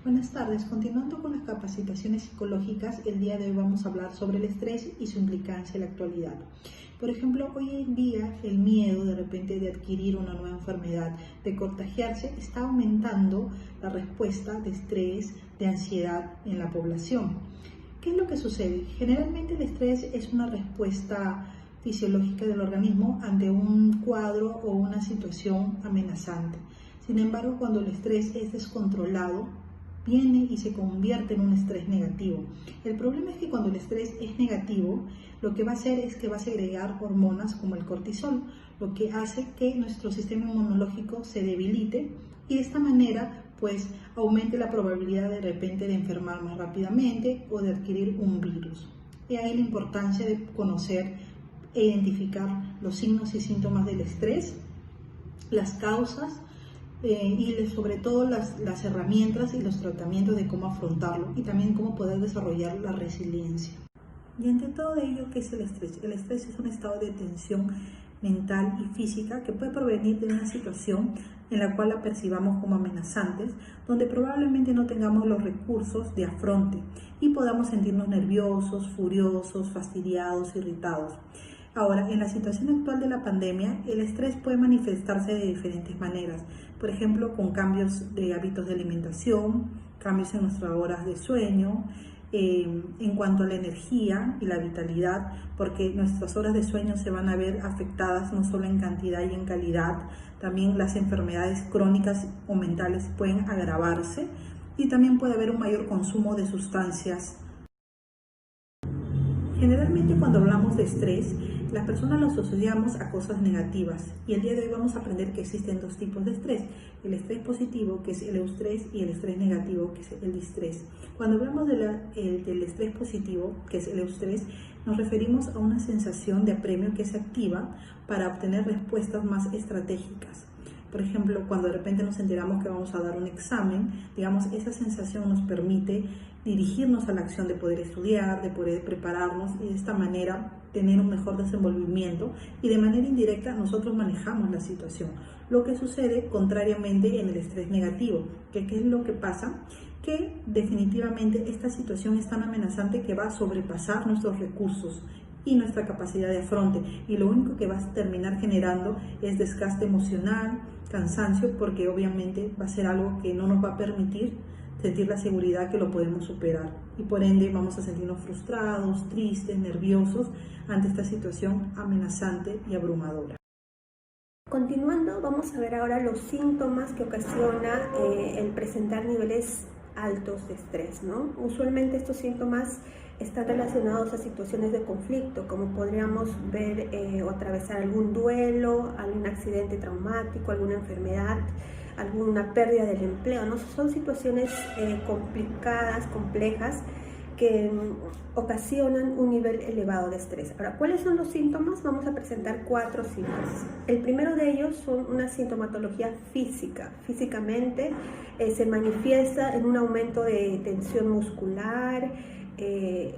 Buenas tardes. Continuando con las capacitaciones psicológicas, el día de hoy vamos a hablar sobre el estrés y su implicancia en la actualidad. Por ejemplo, hoy en día el miedo de repente de adquirir una nueva enfermedad, de contagiarse, está aumentando la respuesta de estrés, de ansiedad en la población. ¿Qué es lo que sucede? Generalmente el estrés es una respuesta fisiológica del organismo ante un cuadro o una situación amenazante. Sin embargo, cuando el estrés es descontrolado, viene y se convierte en un estrés negativo. El problema es que cuando el estrés es negativo, lo que va a hacer es que va a segregar hormonas como el cortisol, lo que hace que nuestro sistema inmunológico se debilite y de esta manera pues aumente la probabilidad de repente de enfermar más rápidamente o de adquirir un virus. Y ahí la importancia de conocer e identificar los signos y síntomas del estrés, las causas, y sobre todo las herramientas y los tratamientos de cómo afrontarlo y también cómo poder desarrollar la resiliencia. Y ante todo ello, ¿qué es el estrés? El estrés es un estado de tensión mental y física que puede provenir de una situación en la cual la percibamos como amenazantes, donde probablemente no tengamos los recursos de afronte y podamos sentirnos nerviosos, furiosos, fastidiados, irritados. Ahora, en la situación actual de la pandemia, el estrés puede manifestarse de diferentes maneras. Por ejemplo, con cambios de hábitos de alimentación, cambios en nuestras horas de sueño, en cuanto a la energía y la vitalidad, porque nuestras horas de sueño se van a ver afectadas no solo en cantidad y en calidad, también las enfermedades crónicas o mentales pueden agravarse y también puede haber un mayor consumo de sustancias. Generalmente cuando hablamos de estrés, las personas lo asociamos a cosas negativas y el día de hoy vamos a aprender que existen dos tipos de estrés, el estrés positivo que es el eustrés y el estrés negativo que es el distrés. Cuando hablamos del estrés positivo que es el eustrés, nos referimos a una sensación de apremio que se activa para obtener respuestas más estratégicas. Por ejemplo, cuando de repente nos enteramos que vamos a dar un examen, digamos, esa sensación nos permite dirigirnos a la acción de poder estudiar, de poder prepararnos y de esta manera tener un mejor desenvolvimiento y de manera indirecta nosotros manejamos la situación. Lo que sucede contrariamente en el estrés negativo, que ¿qué es lo que pasa? Que definitivamente esta situación es tan amenazante que va a sobrepasar nuestros recursos y nuestra capacidad de afronte y lo único que va a terminar generando es desgaste emocional, cansancio, porque obviamente va a ser algo que no nos va a permitir sentir la seguridad que lo podemos superar y por ende vamos a sentirnos frustrados, tristes, nerviosos ante esta situación amenazante y abrumadora. Continuando, vamos a ver ahora los síntomas que ocasiona el presentar niveles altos de estrés, ¿no? Usualmente estos síntomas están relacionados a situaciones de conflicto, como podríamos ver o atravesar algún duelo, algún accidente traumático, alguna enfermedad, alguna pérdida del empleo, ¿no? Son situaciones complicadas, complejas, que ocasionan un nivel elevado de estrés. Ahora, ¿cuáles son los síntomas? Vamos a presentar 4 síntomas. El primero de ellos son una sintomatología física. Físicamente se manifiesta en un aumento de tensión muscular,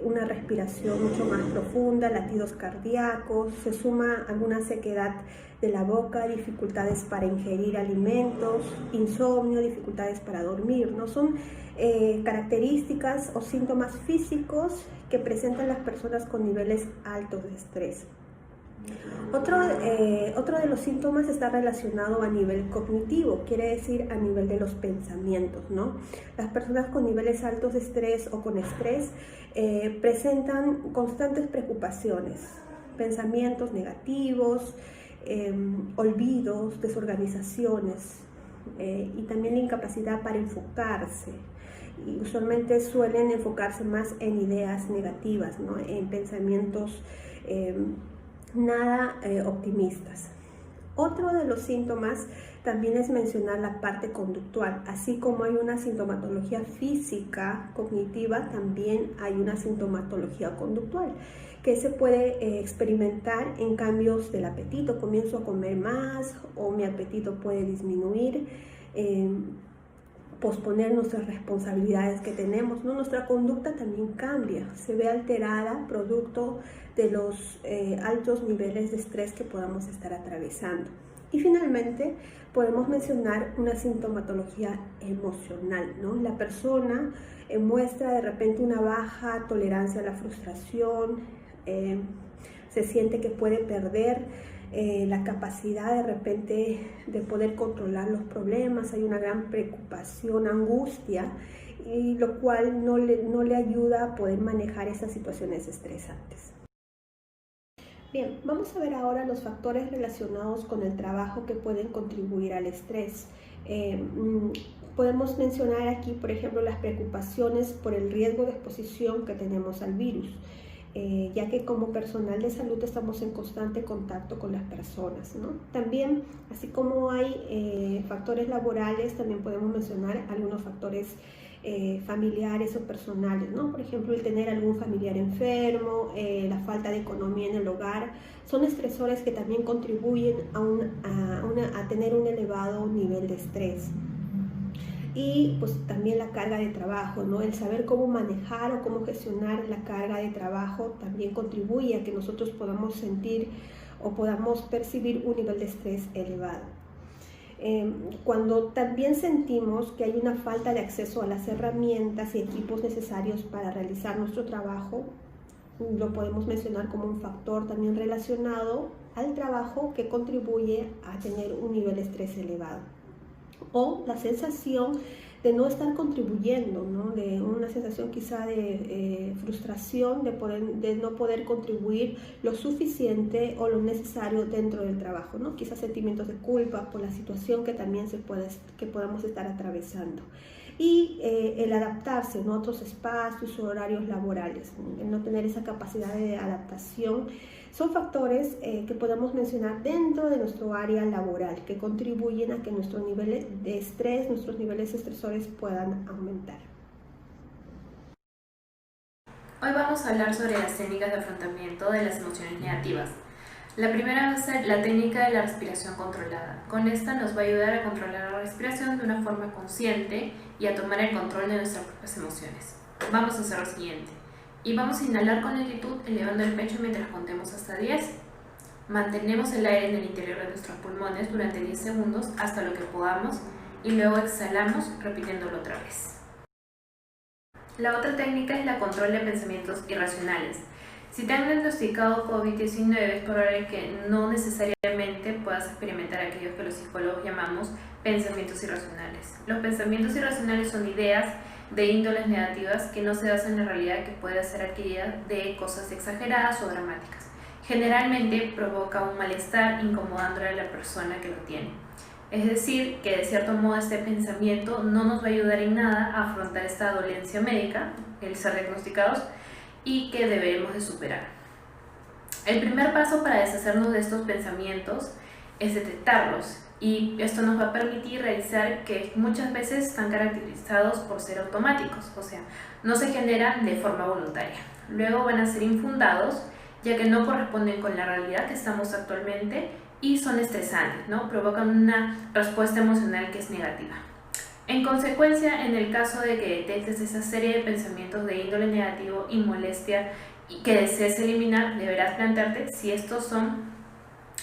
una respiración mucho más profunda, latidos cardíacos, se suma alguna sequedad de la boca, dificultades para ingerir alimentos, insomnio, dificultades para dormir, ¿no? Son características o síntomas físicos que presentan las personas con niveles altos de estrés. Otro de los síntomas está relacionado a nivel cognitivo, quiere decir a nivel de los pensamientos, ¿no? Las personas con niveles altos de estrés o con estrés presentan constantes preocupaciones, pensamientos negativos, olvidos, desorganizaciones y también la incapacidad para enfocarse. Y usualmente suelen enfocarse más en ideas negativas, ¿no? En pensamientos nada optimistas. Otro de los síntomas también es mencionar la parte conductual. Así como hay una sintomatología física cognitiva, también hay una sintomatología conductual que se puede experimentar en cambios del apetito. Comienzo a comer más o mi apetito puede disminuir, posponer nuestras responsabilidades que tenemos, ¿no? Nuestra conducta también cambia, se ve alterada producto de los altos niveles de estrés que podamos estar atravesando. Y finalmente podemos mencionar una sintomatología emocional, ¿no? La persona muestra de repente una baja tolerancia a la frustración, se siente que puede perder la capacidad de repente de poder controlar los problemas, hay una gran preocupación, angustia, y lo cual no le ayuda a poder manejar esas situaciones estresantes. Bien, vamos a ver ahora los factores relacionados con el trabajo que pueden contribuir al estrés. Podemos mencionar aquí, por ejemplo, las preocupaciones por el riesgo de exposición que tenemos al virus, ya que como personal de salud estamos en constante contacto con las personas, ¿no? También, así como hay factores laborales, también podemos mencionar algunos factores familiares o personales, ¿no? Por ejemplo, el tener algún familiar enfermo, la falta de economía en el hogar, son estresores que también contribuyen a tener un elevado nivel de estrés. Y pues también la carga de trabajo, ¿no? El saber cómo manejar o cómo gestionar la carga de trabajo también contribuye a que nosotros podamos sentir o podamos percibir un nivel de estrés elevado. Cuando también sentimos que hay una falta de acceso a las herramientas y equipos necesarios para realizar nuestro trabajo, lo podemos mencionar como un factor también relacionado al trabajo que contribuye a tener un nivel de estrés elevado. O la sensación de no estar contribuyendo, ¿no? De una sensación quizá de frustración, de no poder contribuir lo suficiente o lo necesario dentro del trabajo, ¿no? Quizás sentimientos de culpa por la situación que también que podamos estar atravesando. Y el adaptarse, ¿no? A otros espacios o horarios laborales, el no tener esa capacidad de adaptación, son factores que podemos mencionar dentro de nuestro área laboral que contribuyen a que nuestros niveles de estrés, nuestros niveles estresores puedan aumentar. Hoy vamos a hablar sobre las técnicas de afrontamiento de las emociones negativas. La primera va a ser la técnica de la respiración controlada. Con esta nos va a ayudar a controlar la respiración de una forma consciente y a tomar el control de nuestras propias emociones. Vamos a hacer lo siguiente. Y vamos a inhalar con lentitud, elevando el pecho mientras contemos hasta 10. Mantenemos el aire en el interior de nuestros pulmones durante 10 segundos hasta lo que podamos y luego exhalamos repitiéndolo otra vez. La otra técnica es la control de pensamientos irracionales. Si te han diagnosticado COVID-19 es probable que no necesariamente puedas experimentar aquellos que los psicólogos llamamos pensamientos irracionales. Los pensamientos irracionales son ideas de índoles negativas que no se basan en la realidad, que puede ser adquirida de cosas exageradas o dramáticas. Generalmente provoca un malestar incomodándole a la persona que lo tiene. Es decir, que de cierto modo este pensamiento no nos va a ayudar en nada a afrontar esta dolencia médica, el ser diagnosticados, y que debemos de superar. El primer paso para deshacernos de estos pensamientos es detectarlos, y esto nos va a permitir realizar que muchas veces están caracterizados por ser automáticos, o sea, no se generan de forma voluntaria. Luego van a ser infundados, ya que no corresponden con la realidad que estamos actualmente y son estresantes, ¿no? Provocan una respuesta emocional que es negativa. En consecuencia, en el caso de que detectes esa serie de pensamientos de índole negativo y molestia y que desees eliminar, deberás plantearte si estos son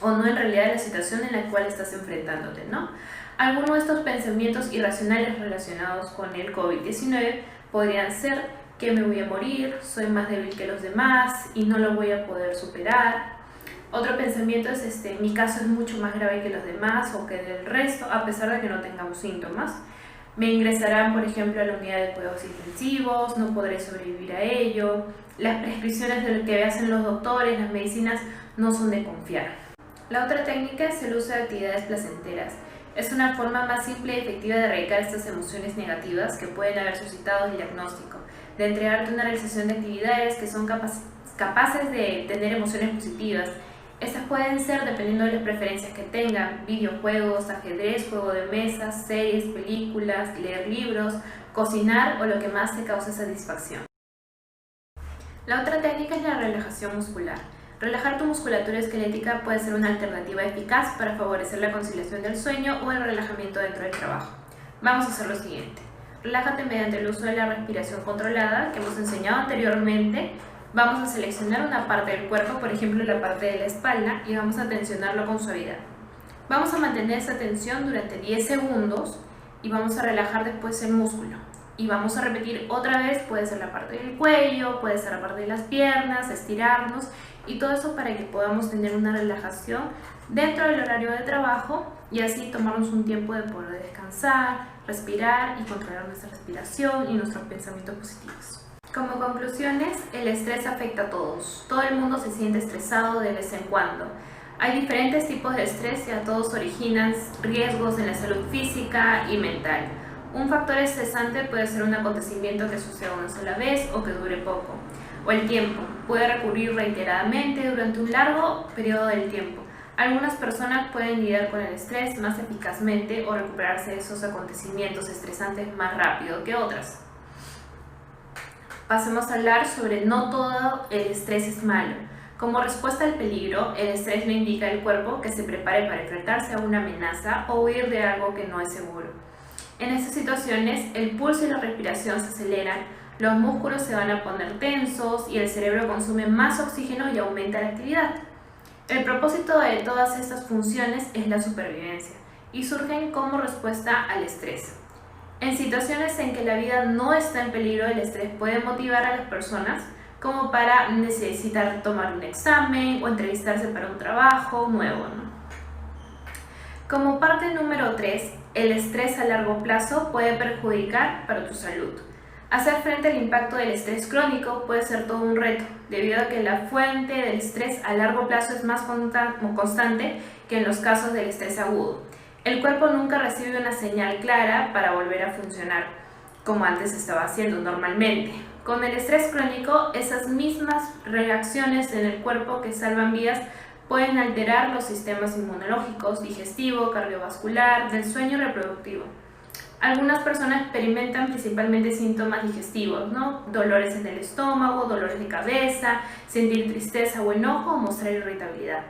o no en realidad la situación en la cual estás enfrentándote, ¿no? Algunos de estos pensamientos irracionales relacionados con el COVID-19 podrían ser que me voy a morir, soy más débil que los demás y no lo voy a poder superar. Otro pensamiento es mi caso es mucho más grave que los demás o que del resto, a pesar de que no tengamos síntomas. Me ingresarán, por ejemplo, a la unidad de cuidados intensivos, no podré sobrevivir a ello. Las prescripciones de lo que hacen los doctores, las medicinas, no son de confiar. La otra técnica es el uso de actividades placenteras. Es una forma más simple y efectiva de erradicar estas emociones negativas que pueden haber suscitado el diagnóstico, de entregarte una realización de actividades que son capaces de tener emociones positivas. Estas pueden ser, dependiendo de las preferencias que tengan, videojuegos, ajedrez, juego de mesa, series, películas, leer libros, cocinar o lo que más te cause satisfacción. La otra técnica es la relajación muscular. Relajar tu musculatura esquelética puede ser una alternativa eficaz para favorecer la conciliación del sueño o el relajamiento dentro del trabajo. Vamos a hacer lo siguiente. Relájate mediante el uso de la respiración controlada que hemos enseñado anteriormente. Vamos a seleccionar una parte del cuerpo, por ejemplo la parte de la espalda, y vamos a tensionarlo con suavidad. Vamos a mantener esa tensión durante 10 segundos y vamos a relajar después el músculo. Y vamos a repetir otra vez, puede ser la parte del cuello, puede ser la parte de las piernas, estirarnos y todo eso para que podamos tener una relajación dentro del horario de trabajo y así tomarnos un tiempo de poder descansar, respirar y controlar nuestra respiración y nuestros pensamientos positivos. Como conclusiones, el estrés afecta a todos. Todo el mundo se siente estresado de vez en cuando. Hay diferentes tipos de estrés y a todos originan riesgos en la salud física y mental. Un factor estresante puede ser un acontecimiento que suceda una sola vez o que dure poco. O el tiempo. Puede recurrir reiteradamente durante un largo periodo del tiempo. Algunas personas pueden lidiar con el estrés más eficazmente o recuperarse de esos acontecimientos estresantes más rápido que otras. Pasemos a hablar sobre no todo el estrés es malo. Como respuesta al peligro, el estrés le indica al cuerpo que se prepare para enfrentarse a una amenaza o huir de algo que no es seguro. En estas situaciones, el pulso y la respiración se aceleran, los músculos se van a poner tensos y el cerebro consume más oxígeno y aumenta la actividad. El propósito de todas estas funciones es la supervivencia y surgen como respuesta al estrés. En situaciones en que la vida no está en peligro, el estrés puede motivar a las personas como para necesitar tomar un examen o entrevistarse para un trabajo nuevo, ¿no? Como parte número 3, el estrés a largo plazo puede perjudicar para tu salud. Hacer frente al impacto del estrés crónico puede ser todo un reto, debido a que la fuente del estrés a largo plazo es más constante que en los casos del estrés agudo. El cuerpo nunca recibe una señal clara para volver a funcionar, como antes estaba haciendo normalmente. Con el estrés crónico, esas mismas reacciones en el cuerpo que salvan vidas pueden alterar los sistemas inmunológicos, digestivo, cardiovascular, del sueño y reproductivo. Algunas personas experimentan principalmente síntomas digestivos, ¿no? Dolores en el estómago, dolores de cabeza, sentir tristeza o enojo o mostrar irritabilidad.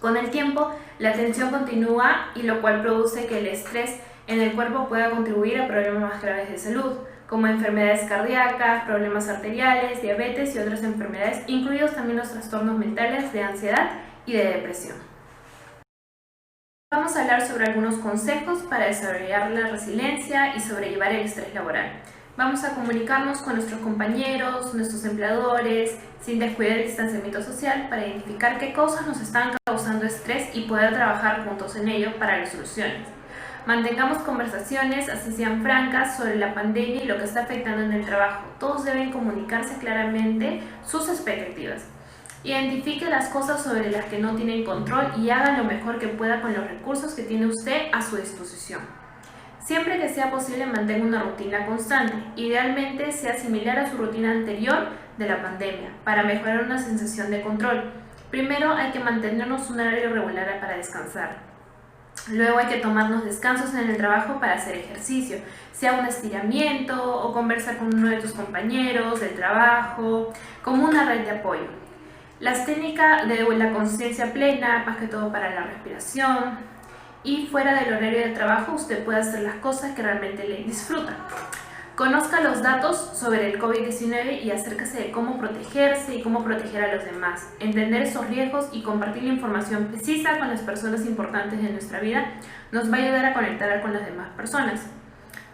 Con el tiempo, la tensión continúa y lo cual produce que el estrés en el cuerpo pueda contribuir a problemas más graves de salud, como enfermedades cardíacas, problemas arteriales, diabetes y otras enfermedades, incluidos también los trastornos mentales de ansiedad y de depresión. Vamos a hablar sobre algunos consejos para desarrollar la resiliencia y sobrellevar el estrés laboral. Vamos a comunicarnos con nuestros compañeros, nuestros empleadores, sin descuidar el distanciamiento social para identificar qué cosas nos están causando estrés y poder trabajar juntos en ello para las soluciones. Mantengamos conversaciones, así sean francas, sobre la pandemia y lo que está afectando en el trabajo. Todos deben comunicarse claramente sus expectativas. Identifique las cosas sobre las que no tienen control y haga lo mejor que pueda con los recursos que tiene usted a su disposición. Siempre que sea posible, mantenga una rutina constante. Idealmente sea similar a su rutina anterior de la pandemia, para mejorar una sensación de control. Primero hay que mantenernos un horario regular para descansar. Luego hay que tomarnos descansos en el trabajo para hacer ejercicio, sea un estiramiento o conversar con uno de tus compañeros del trabajo, como una red de apoyo. Las técnicas de la conciencia plena, más que todo para la respiración, y fuera del horario de trabajo usted puede hacer las cosas que realmente le disfruta. Conozca los datos sobre el COVID-19 y acérquese de cómo protegerse y cómo proteger a los demás. Entender esos riesgos y compartir la información precisa con las personas importantes de nuestra vida nos va a ayudar a conectar con las demás personas.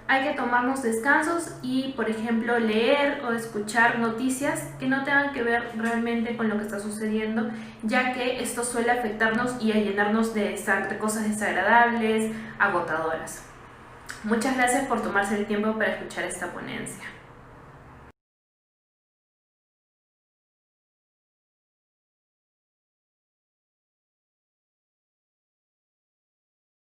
Hay que tomarnos descansos y, por ejemplo, leer o escuchar noticias que no tengan que ver realmente con lo que está sucediendo, ya que esto suele afectarnos y a llenarnos de cosas desagradables, agotadoras. Muchas gracias por tomarse el tiempo para escuchar esta ponencia.